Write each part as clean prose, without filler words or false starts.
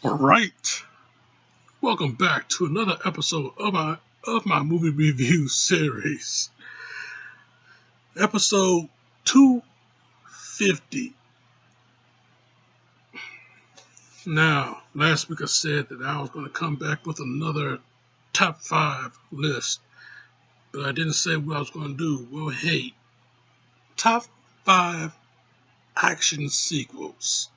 Right. Welcome back to another episode of my movie review series. Episode 250. Now, last week I said that I was going to come back with another top 5 list, but I didn't say what I was going to do. Well, hey, top 5 action sequels.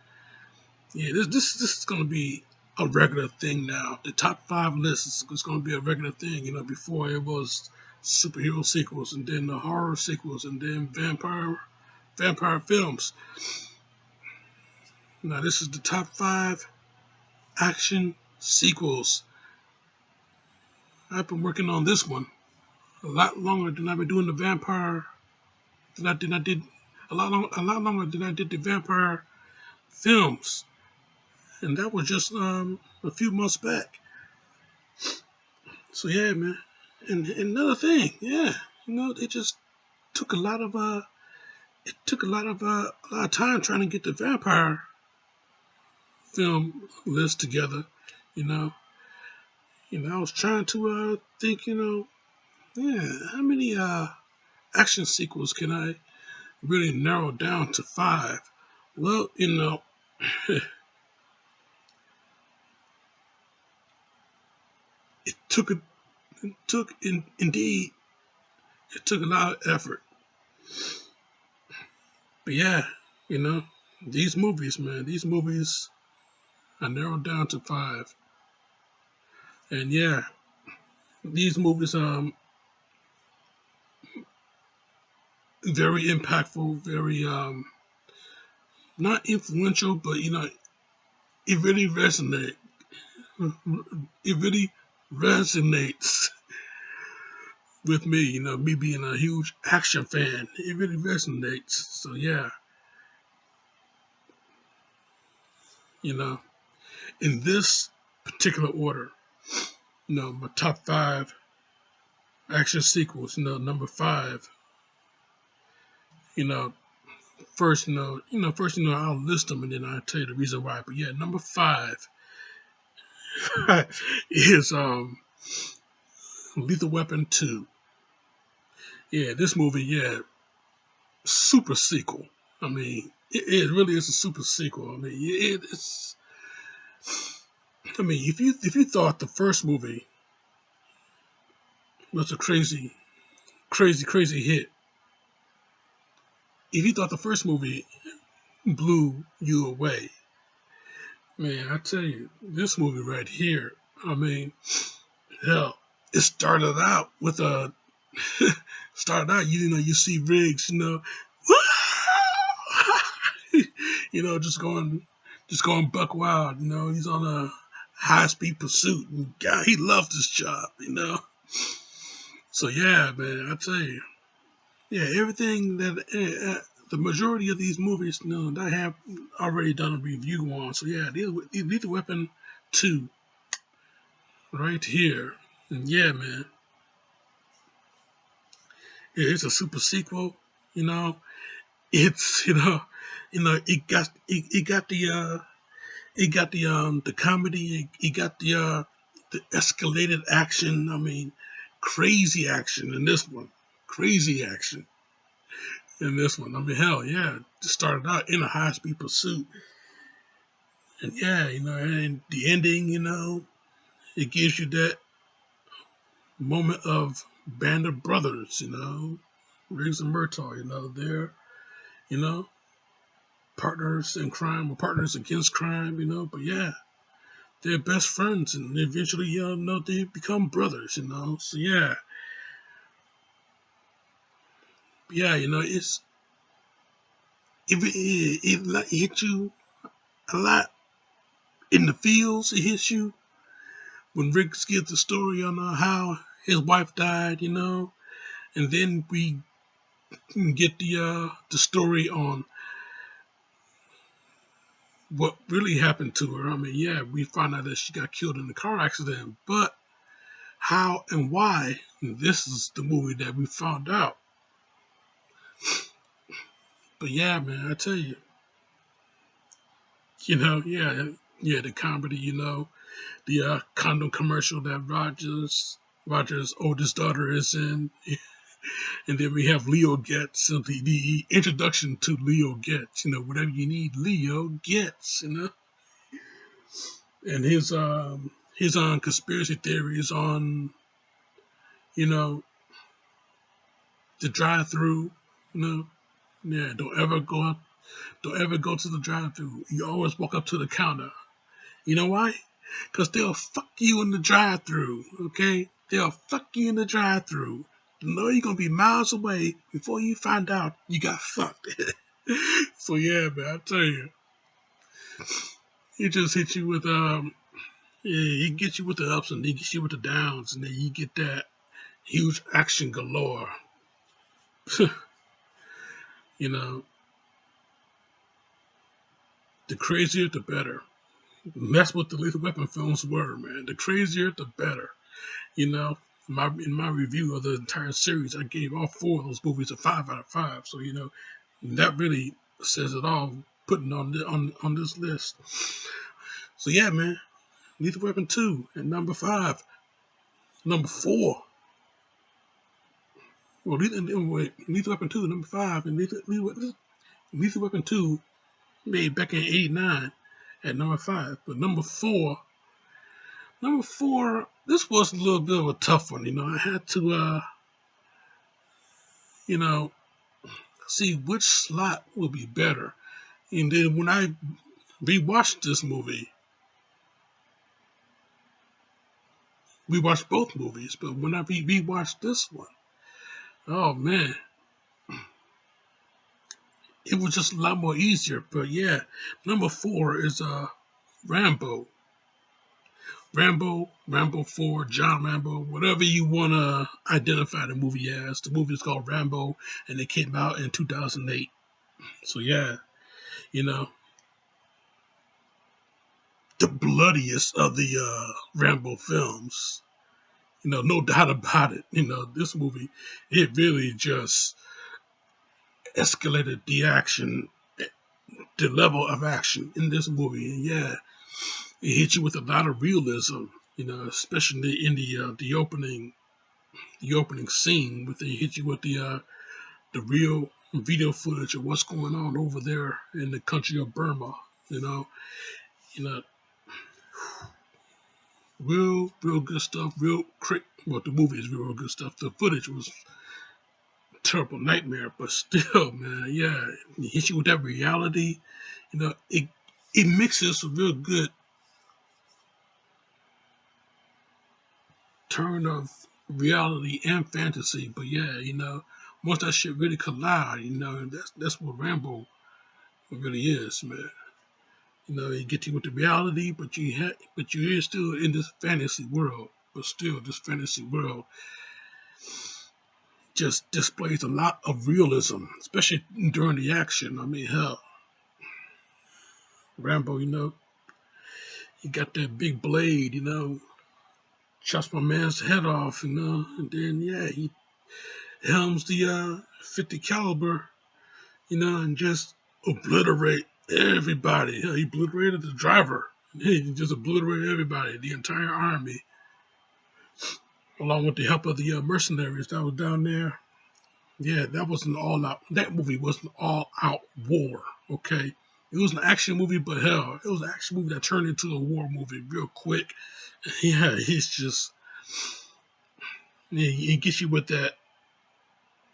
Yeah, this is going to be a regular thing now. The top 5 list is going to be a regular thing. Before it was superhero sequels, and then the horror sequels, and then vampire films. Now this is the top 5 action sequels. I've been working on this one a lot longer than I've been doing the vampire. Than I did a lot longer than I did the vampire films, and that was just a few months back. So yeah, man. And another thing, yeah, it just took a lot of a lot of time trying to get the vampire film list together. You know, I was trying to think, yeah, how many action sequels can I really narrow down to 5? Well, it took indeed it took a lot of effort. But yeah, these movies, man, I narrowed down to 5. And yeah, these movies very impactful, very not influential, but it really resonates. It really resonates with me, me being a huge action fan. It really resonates. So yeah, you know, in this particular order, my top 5 action sequels, number 5, you know, first, I'll list them and then I'll tell you the reason why. But yeah, number 5 is Lethal Weapon 2. Yeah, this movie, yeah, super sequel. I mean, it really is a super sequel. I mean, it's. I mean, if you thought the first movie was a crazy, crazy, crazy hit, if you thought the first movie blew you away, man, I tell you, this movie right here. I mean, hell, it started out with a. started out, you see Riggs, just going buck wild. He's on a high speed pursuit, and God, he loved his job. So yeah, man, I tell you, yeah, everything that the majority of these movies, that I have already done a review on. So yeah, Lethal Weapon 2, right here, and yeah, man, it's a super sequel. It's it got the comedy, it got the escalated action. I mean, crazy action in this one, crazy action in this one. I mean, hell yeah, just started out in a high speed pursuit, and yeah, and the ending, it gives you that moment of band of brothers, Riggs and Murtaugh, they're you know partners in crime or partners against crime, but yeah, they're best friends, and eventually, they become brothers, So yeah, it hits you a lot in the feels. It hits you when Rick gives the story on how his wife died, and then we get the story on what really happened to her. I mean, yeah, we find out that she got killed in a car accident, but how and why? This is the movie that we found out. But yeah, man, I tell you, yeah, Yeah, the comedy, the condom commercial that Roger's oldest daughter is in. And then we have Leo gets, so the introduction to Leo gets, whatever you need, Leo gets, and his on conspiracy theories on, you know, the drive-through, you know, yeah, don't ever go to the drive-through. You always walk up to the counter. You know why? Because they'll fuck you in the drive-through, okay? They'll fuck you in the drive-through. You know you're gonna be miles away before you find out you got fucked. So yeah, man, I tell you, he just hit you with yeah, he gets you with the ups and he gets you with the downs, and then you get that huge action galore. you know, the crazier the better. And that's what the Lethal Weapon films were, man. The crazier the better. You know, in my review of the entire series, I gave all four of those movies a 5 out of 5. So that really says it all. Putting on this list. So yeah, man, Lethal Weapon 2 at number 5. Number 4. Well, Lethal Weapon 2 number 5, and Lethal Weapon 2 made back in '89 at number 5. But number four, this was a little bit of a tough one. I had to you know see which slot would be better. And then when I rewatched this movie, we watched both movies, but when I rewatched this one, oh man, it was just a lot more easier. But yeah, number 4 is Rambo. Rambo 4, John Rambo, whatever you want to identify the movie as. The movie is called Rambo, and it came out in 2008. So yeah, you know, the bloodiest of the Rambo films. No doubt about it. This movie, it really just escalated the action, the level of action in this movie. And yeah, it hit you with a lot of realism. Especially in the opening scene, with they hit you with the real video footage of what's going on over there in the country of Burma. You know, real good stuff. Well, the movie is real good stuff. The footage was terrible nightmare, but still, man, yeah, it hits you with that reality. It mixes a real good turn of reality and fantasy. But yeah, once that shit really collide, that's what Rambo really is, man. It gets you with the reality, but you're still in this fantasy world. But still, this fantasy world just displays a lot of realism, especially during the action. I mean, hell, Rambo, he got that big blade, chops my man's head off, and then yeah, he helms the 50 caliber, and just obliterate everybody. He obliterated the driver. He just obliterated everybody, the entire army, along with the help of the mercenaries that was down there. Yeah, that movie was an all-out war, okay? It was an action movie, but hell, it was an action movie that turned into a war movie real quick. Yeah, he gets you with that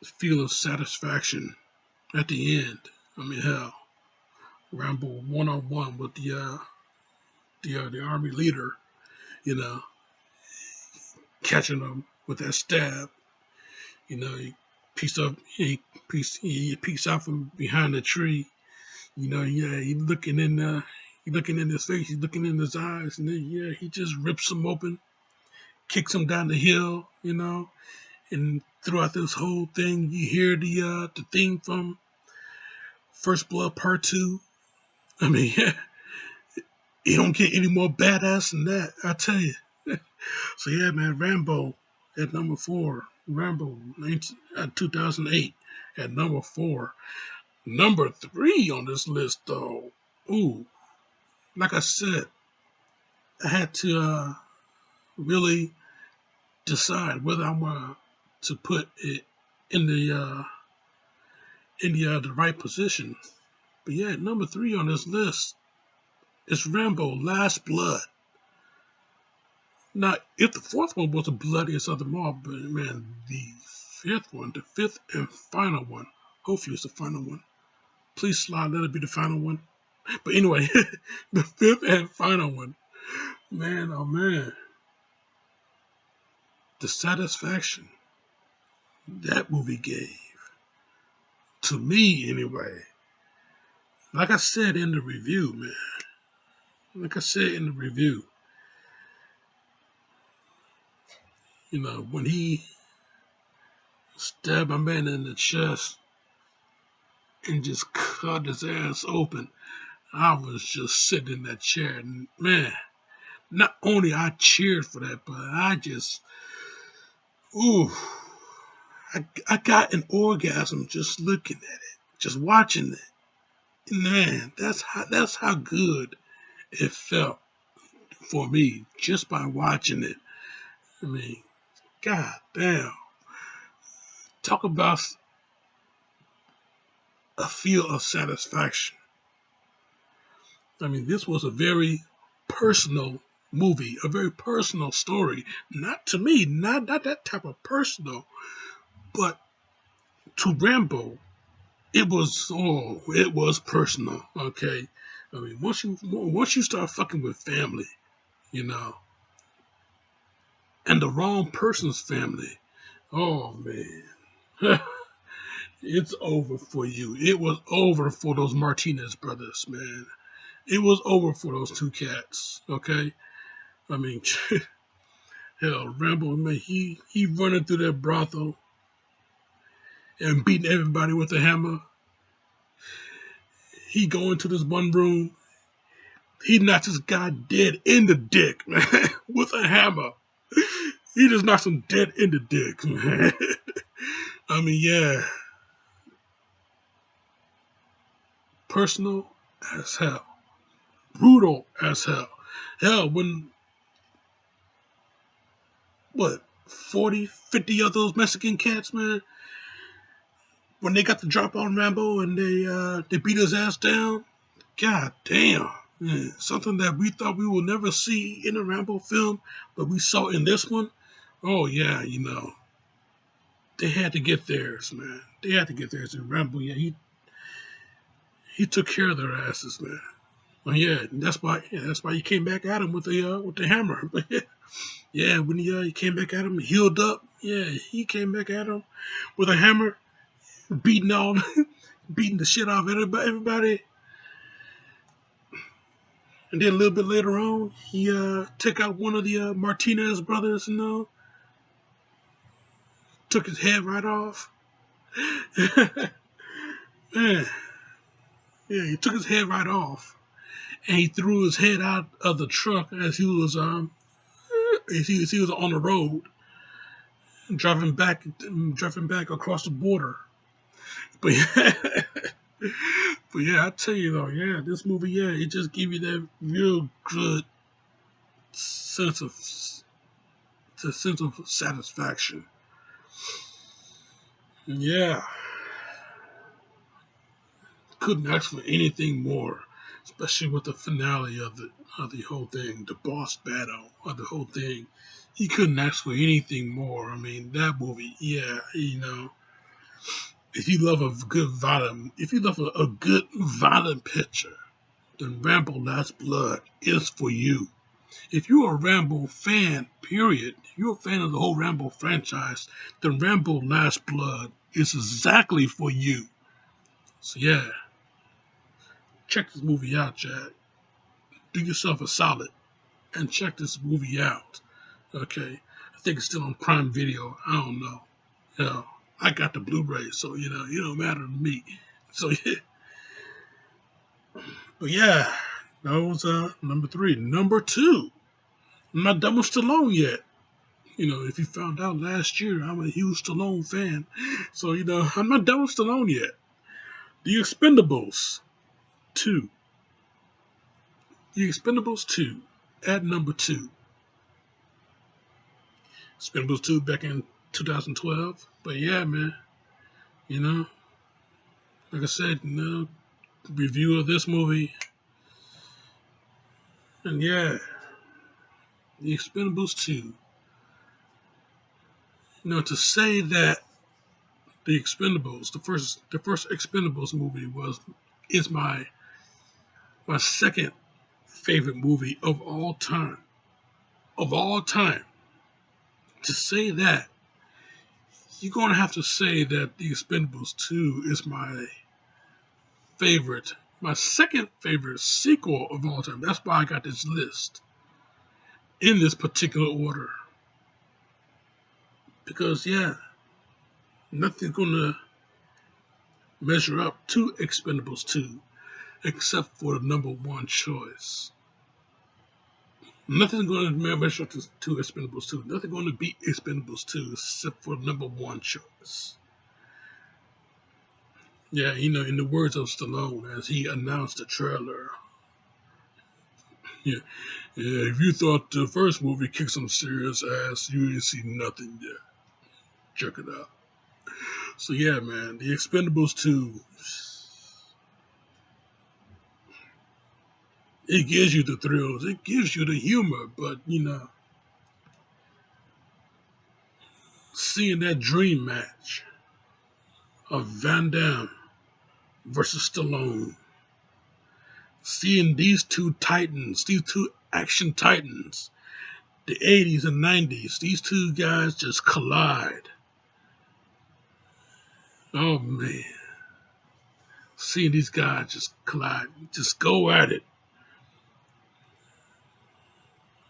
feel of satisfaction at the end. I mean, hell, Rambo one-on-one with the army leader, you know, catching him with that stab. He peeks out from behind the tree. Yeah, he looking in his face, he's looking in his eyes, and then yeah, he just rips him open, kicks him down the hill, and throughout this whole thing, you hear the theme from First Blood Part 2. I mean, yeah, you don't get any more badass than that, I tell you. So yeah, man, Rambo at number 4. Rambo 2008 at number 4. Number 3 on this list, though. Ooh, like I said, I had to really decide whether I'm to put it in the right position. But yeah, number 3 on this list is Rambo: Last Blood. Now, if the fourth one was the bloodiest of them all, but man, the fifth and final one, hopefully it's the final one. Please slide, let it be the final one. But anyway, the fifth and final one, man, oh man, the satisfaction that movie gave to me anyway. Like I said in the review, man. Like I said in the review, when he stabbed a man in the chest and just cut his ass open, I was just sitting in that chair, and man, not only I cheered for that, but I just, ooh, I got an orgasm just looking at it, just watching it. And man, that's how good it felt for me just by watching it. I mean, god damn, talk about a feel of satisfaction. I mean, this was a very personal movie, a very personal story. Not to me, not that type of personal, but to Rambo, it was personal. Okay, I mean, once you start fucking with family, you know, and the wrong person's family, oh man, it's over for you. It was over for those Martinez brothers, man. It was over for those two cats. Okay, I mean, hell, Rambo, man, he running through that brothel and beating everybody with a hammer. He go into this one room. He knocks this guy dead in the dick, man, with a hammer. He just knocks him dead in the dick, man. I mean, yeah, personal as hell, brutal as hell. Hell, when what 40, 50 of those Mexican cats, man, when they got the drop on Rambo and they beat his ass down, god damn. Man, something that we thought we would never see in a Rambo film, but we saw in this one. Oh yeah, they had to get theirs, man. They had to get theirs. And Rambo, yeah, he took care of their asses, man. Well, yeah, that's why he came back at him with the hammer. Yeah, when he came back at him, healed up. Yeah, he came back at him with a hammer, beating all, beating the shit off everybody. And then a little bit later on, he took out one of the Martinez brothers, took his head right off. Man, yeah, he took his head right off, and he threw his head out of the truck as he was on the road, driving back across the border. But yeah, but yeah, I tell you though, yeah, this movie, yeah, it just give you that real good sense of satisfaction. Yeah, couldn't ask for anything more, especially with the finale of the whole thing, the boss battle of the whole thing. He couldn't ask for anything more. I mean, that movie, yeah, if you love if you love a good violent picture, then Rambo Last Blood is for you. If you're a Rambo fan, period, if you're a fan of the whole Rambo franchise, then Rambo Last Blood is exactly for you. So yeah, check this movie out, Jack. Do yourself a solid and check this movie out. Okay, I think it's still on Prime Video. I don't know. I got the Blu-ray, so it don't matter to me. So yeah, but yeah, that was number 3. Number 2, I'm not done with Stallone yet. If you found out last year, I'm a huge Stallone fan. So I'm not done with Stallone yet. The Expendables 2. The Expendables 2. at number 2, Expendables 2 back in 2012. But yeah, man, you know, like I said, review of this movie, and yeah, the Expendables 2. To say that the Expendables, the first Expendables movie is my second favorite movie of all time. Of all time. To say that, you're going to have to say that The Expendables 2 is my second favorite sequel of all time. That's why I got this list in this particular order. Because, yeah, nothing's going to measure up to Expendables 2 except for the number one choice. Nothing's going to measure up to Expendables 2. Nothing's going to beat Expendables 2 except for the number one choice. Yeah, in the words of Stallone, as he announced the trailer, yeah, if you thought the first movie kicked some serious ass, you ain't seen nothing yet. Check it out. So yeah, man, the Expendables 2, it gives you the thrills, it gives you the humor, but seeing that dream match of Van Damme versus Stallone, seeing these two titans, these two action titans, the 80s and 90s, these two guys just collide. Oh man, seeing these guys just collide, just go at it.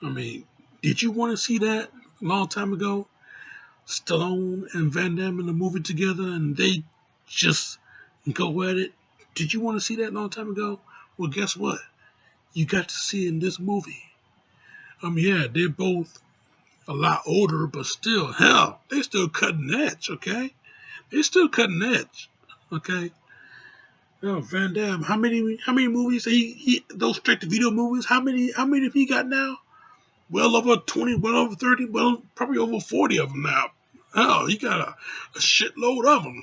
I mean, did you want to see that a long time ago? Stallone and Van Damme in the movie together and they just go at it? Did you want to see that a long time ago? Well, guess what? You got to see it in this movie. Yeah, they're both a lot older, but still, hell, they still cutting edge, okay? They're still cutting edge, okay? Oh, Van Damme, how many movies those straight to video movies? How many have he got now? Well over 20, well over 30, well probably over 40 of them now. Hell, he got a shitload of them.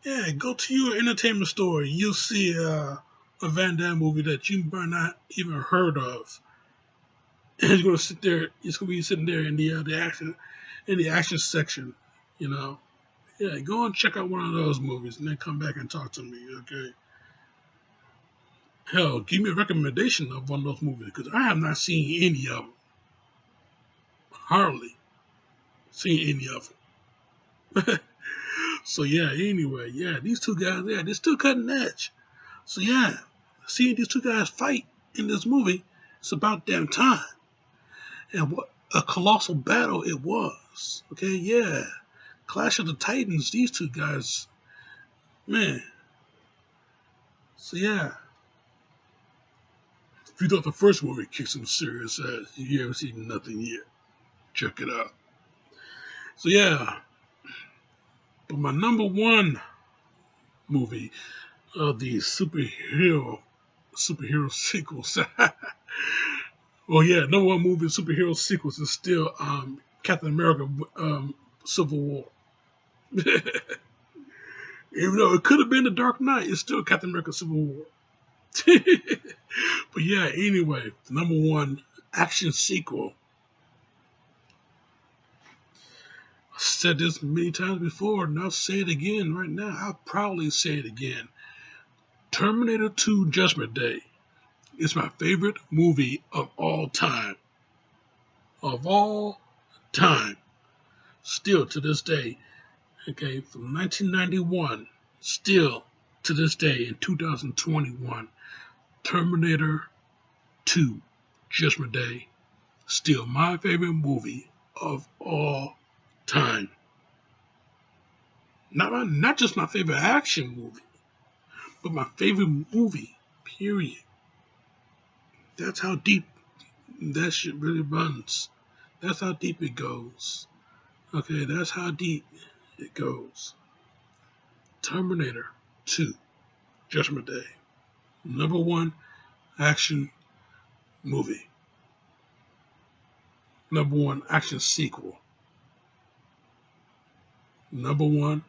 Yeah, go to your entertainment store. You'll see a Van Damme movie that you might not even heard of. And he's gonna sit there. He's gonna be sitting there in the action section. Yeah, go and check out one of those movies and then come back and talk to me, okay? Hell, give me a recommendation of one of those movies because I have not seen any of them. Hardly seen any of them. So yeah, anyway, yeah, these two guys, yeah, they're still cutting edge. So yeah, seeing these two guys fight in this movie, it's about damn time. And what a colossal battle it was. Okay, yeah. Clash of the Titans, these two guys, man. So yeah. If you thought the first movie kicked some serious ass, you haven't seen nothing yet. Check it out. So yeah. But my number one movie of the superhero sequels. Well, yeah, number one movie of superhero sequels is still Captain America Civil War. Even though it could have been The Dark Knight, it's still Captain America Civil War. But yeah, anyway, the number one action sequel. I said this many times before, and I'll say it again right now. I'll probably say it again. Terminator 2 Judgment Day is my favorite movie of all time. Of all time. Still to this day. Okay, from 1991, still to this day in 2021, Terminator 2 Judgment Day, still my favorite movie of all time. Not just my favorite action movie, but my favorite movie, period. That's how deep that shit really runs. That's how deep it goes. Okay, that's how deep it goes. Terminator 2 Judgment Day. Number one action movie. Number one action sequel. Number one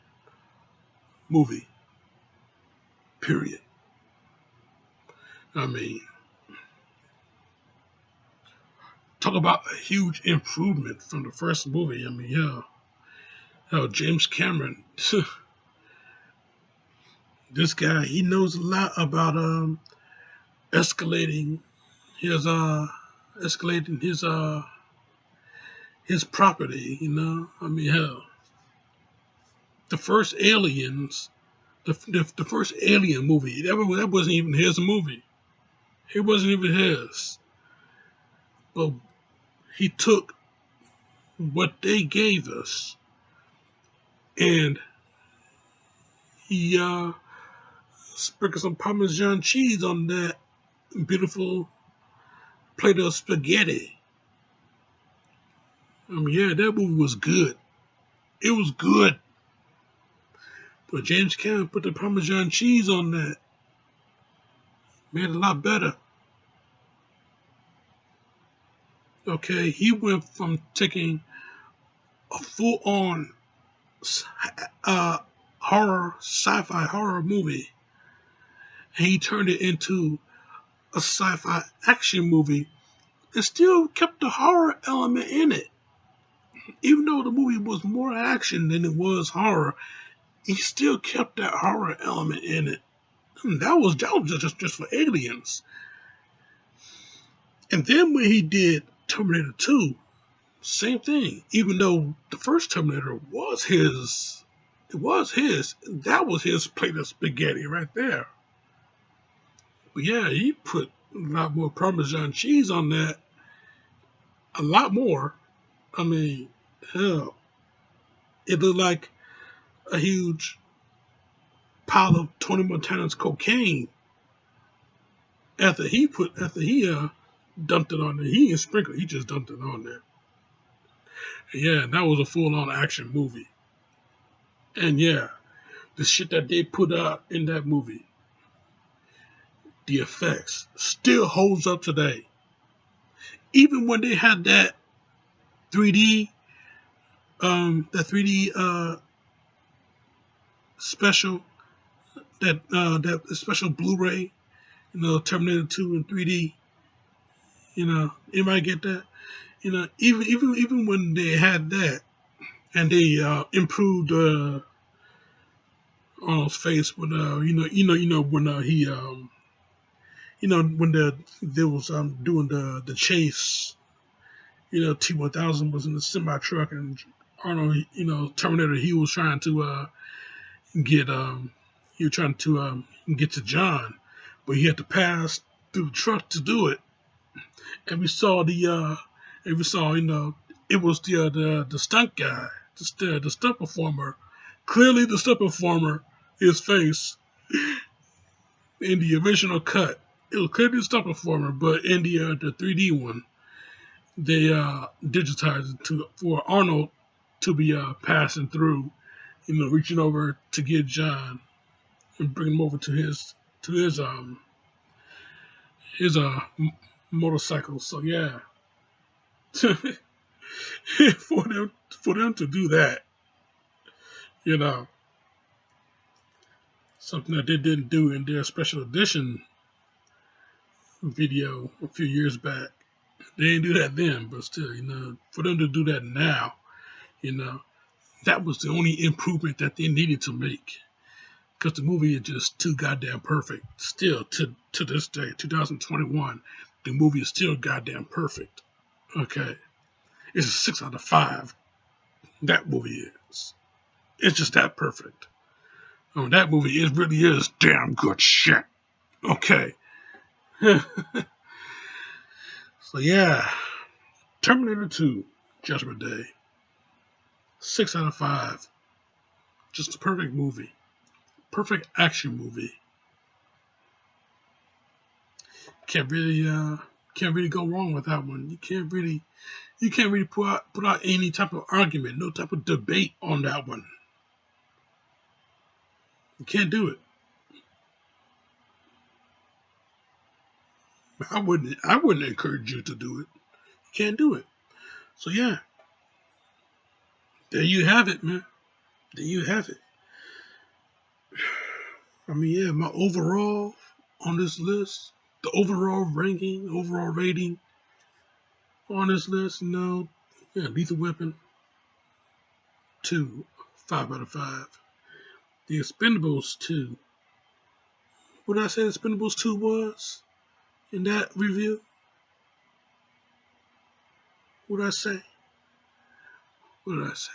movie. Period. I mean, talk about a huge improvement from the first movie. I mean, yeah, James Cameron, this guy, he knows a lot about escalating his escalating his property. I mean, hell, the first Aliens, the first Alien movie, that wasn't even his movie. It wasn't even his. But he took what they gave us and he sprinkled some Parmesan cheese on that beautiful plate of spaghetti. I mean, yeah, that movie was good. It was good. But James Cameron put the Parmesan cheese on that. Made it a lot better. Okay, he went from taking a full-on horror, sci-fi horror movie, and he turned it into a sci-fi action movie and still kept the horror element in it. Even though the movie was more action than it was horror, he still kept that horror element in it. And that was just for Aliens. And then when he did Terminator 2, same thing. Even though the first Terminator was his, that was his plate of spaghetti right there. But yeah, he put a lot more Parmesan cheese on that. A lot more. I mean, hell, it looked like a huge pile of Tony Montana's cocaine after he dumped it on there. He didn't sprinkle it, he just dumped it on there. And yeah, that was a full-on action movie. And yeah, the shit that they put out in that movie, the effects, still holds up today. Even when they had that 3D, that 3D special, that special Blu-ray, Terminator 2 in 3D. Anybody get that? Even when they had that, and they improved Arnold's face when when he when there was doing the chase. T-1000 was in the semi truck, and Arnold, Terminator, he was trying to get get to John, but he had to pass through the truck to do it. And we saw it was the stunt guy, the stunt performer. Clearly, the stunt performer, his face in the original cut, it was clearly the stunt performer, but in the 3D one, they digitized it for Arnold to be passing through, reaching over to get John and bring him over to his motorcycle. So yeah, for them to do that, something that they didn't do in their special edition video a few years back. They didn't do that then, but still, for them to do that now, that was the only improvement that they needed to make. Because the movie is just too goddamn perfect. Still, to this day, 2021, the movie is still goddamn perfect. Okay? It's a 6 out of 5. That movie is. It's just that perfect. That movie really is damn good shit. Okay. So yeah, Terminator 2, Judgment Day. 6 out of 5. Just a perfect movie. Perfect action movie. Can't really go wrong with that one. You can't really put out any type of argument, no type of debate on that one. You can't do it. I wouldn't encourage you to do it. You can't do it. So yeah, there you have it, man. There you have it. I mean, yeah, my overall on this list, the overall ranking, overall rating on this list, yeah, Lethal Weapon 2, 5 out of 5. The Expendables 2. What did I say Expendables 2 was in that review? What did I say? What did I say?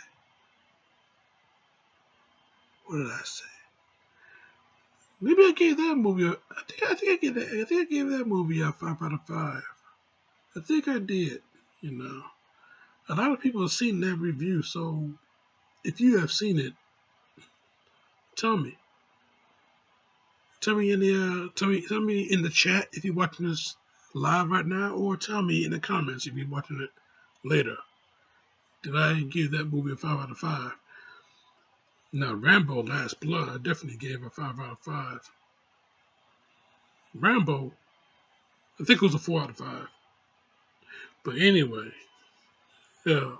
What did I say? Maybe I gave that movie I think I gave that movie a 5 out of 5. I think I did, you know. A lot of people have seen that review, so if you have seen it, tell me. Tell me in the chat if you're watching this live right now, or tell me in the comments if you're watching it later. Did I give that movie a 5 out of 5? Now, Rambo Last Blood, I definitely gave a 5 out of 5. Rambo, I think it was a 4 out of 5. But anyway, yeah,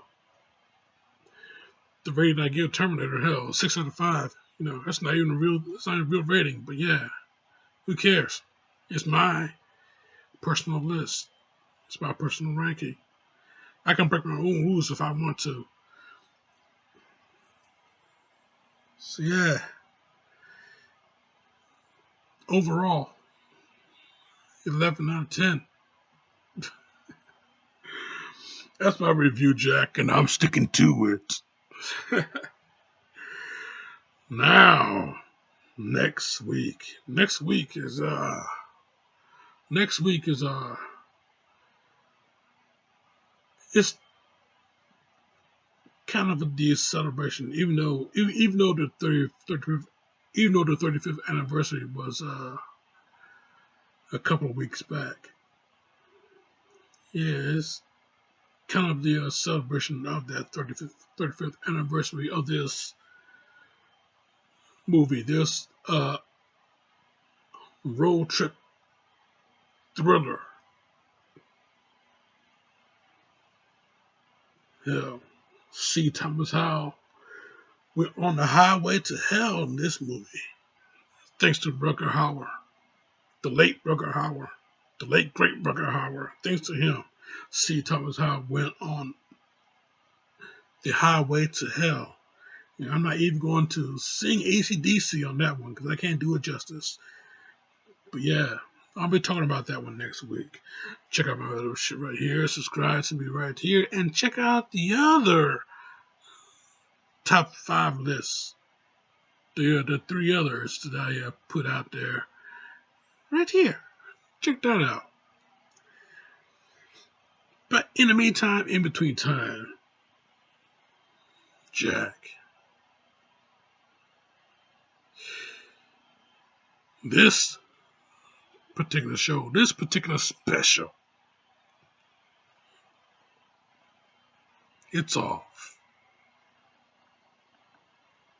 the rating I give Terminator, hell, 6 out of 5. You know, that's not even a real rating. But yeah, who cares? It's my personal list. It's my personal ranking. I can break my own rules if I want to. So yeah, overall, 11 out of 10. That's my review, Jack, and I'm sticking to it. Now, next week. Next week is it's kind of a celebration, even though the 35th anniversary was a couple of weeks back. Yeah, it's kind of the celebration of that 35th anniversary of this movie, this road trip thriller. Yeah, C. Thomas Howell went on the highway to hell in this movie, thanks to Rutger Hauer, the late Rutger Hauer, the late great Rutger Hauer. Thanks to him, C. Thomas Howell went on the highway to hell. You know, I'm not even going to sing AC/DC on that one because I can't do it justice. But yeah, I'll be talking about that one next week. Check out my other shit right here. Subscribe to me right here. And check out the other top 5 lists. The 3 others that I put out there right here. Check that out. But in the meantime, in between time, Jack, this particular show, this particular special, it's off.